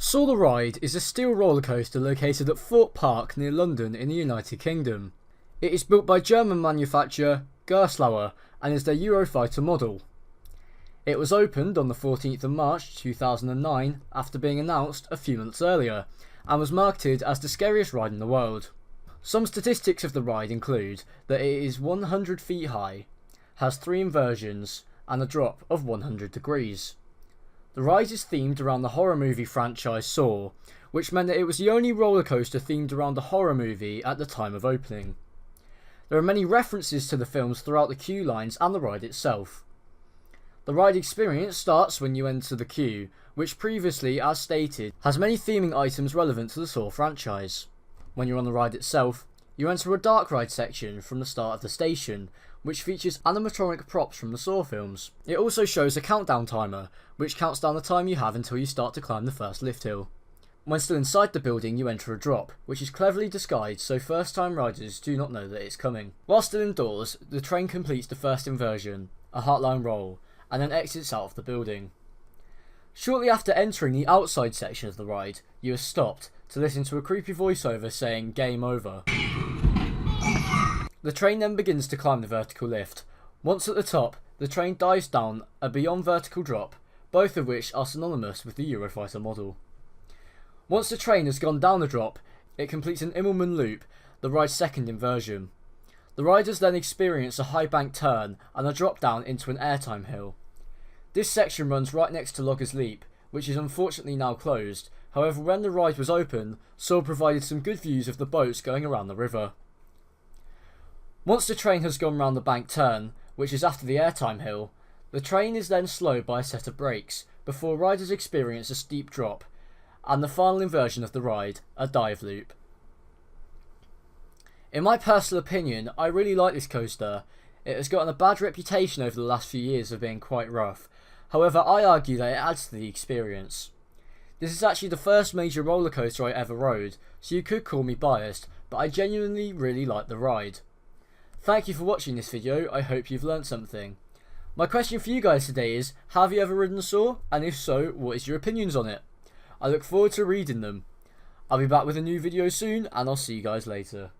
Saw the Ride is a steel roller coaster located at Thorpe Park near London in the United Kingdom. It is built by German manufacturer Gerstlauer and is their Eurofighter model. It was opened on the 14th of March 2009 after being announced a few months earlier and was marketed as the scariest ride in the world. Some statistics of the ride include that it is 100 feet high, has 3 inversions and a drop of 100 degrees. The ride is themed around the horror movie franchise Saw, which meant that it was the only roller coaster themed around a horror movie at the time of opening. There are many references to the films throughout the queue lines and the ride itself. The ride experience starts when you enter the queue, which previously, as stated, has many theming items relevant to the Saw franchise. When you're on the ride itself, you enter a dark ride section from the start of the station, which features animatronic props from the Saw films. It also shows a countdown timer, which counts down the time you have until you start to climb the first lift hill. When still inside the building, you enter a drop, which is cleverly disguised so first time riders do not know that it's coming. While still indoors, the train completes the first inversion, a heartline roll, and then exits out of the building. Shortly after entering the outside section of the ride, you are stopped to listen to a creepy voiceover saying "Game over." The train then begins to climb the vertical lift. Once at the top, the train dives down a beyond vertical drop, both of which are synonymous with the Eurofighter model. Once the train has gone down the drop, it completes an Immelmann loop, the ride's second inversion. The riders then experience a high bank turn and a drop down into an airtime hill. This section runs right next to Logger's Leap, which is unfortunately now closed. However, when the ride was open, Saw provided some good views of the boats going around the river. Once the train has gone round the bank turn, which is after the airtime hill, the train is then slowed by a set of brakes before riders experience a steep drop, and the final inversion of the ride, a dive loop. In my personal opinion, I really like this coaster. It has gotten a bad reputation over the last few years of being quite rough. However, I argue that it adds to the experience. This is actually the first major roller coaster I ever rode, so you could call me biased, but I genuinely really like the ride. Thank you for watching this video, I hope you've learnt something. My question for you guys today is, have you ever ridden Saw? And if so, what is your opinions on it? I look forward to reading them. I'll be back with a new video soon, and I'll see you guys later.